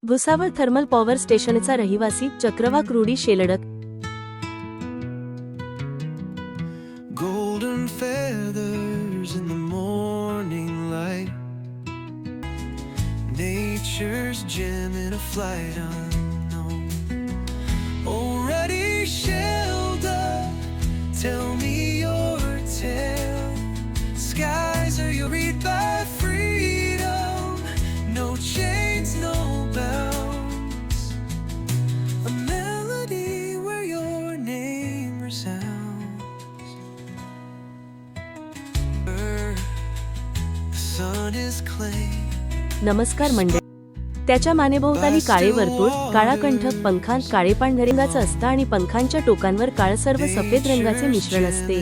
Bhusawal thermal power स्टेशनचा रहिवासी चक्रवाक रूढी shelduck. Golden feathers in the morning light, nature's gem in a flight unknown. Already shelled up, tell me your tale. Skies are your read by freedom, no chains, no bounds. A melody where your name resounds. The sun is clay. नमस्कार मंडळी. त्याच्या मानेभोवताली काळे वर्तुळ, काळा कंठ, पंखांत काळे पांढरे रंगाचं असतं आणि पंखांच्या टोकांवर काळसर व सफेद रंगाचे मिश्रण असते.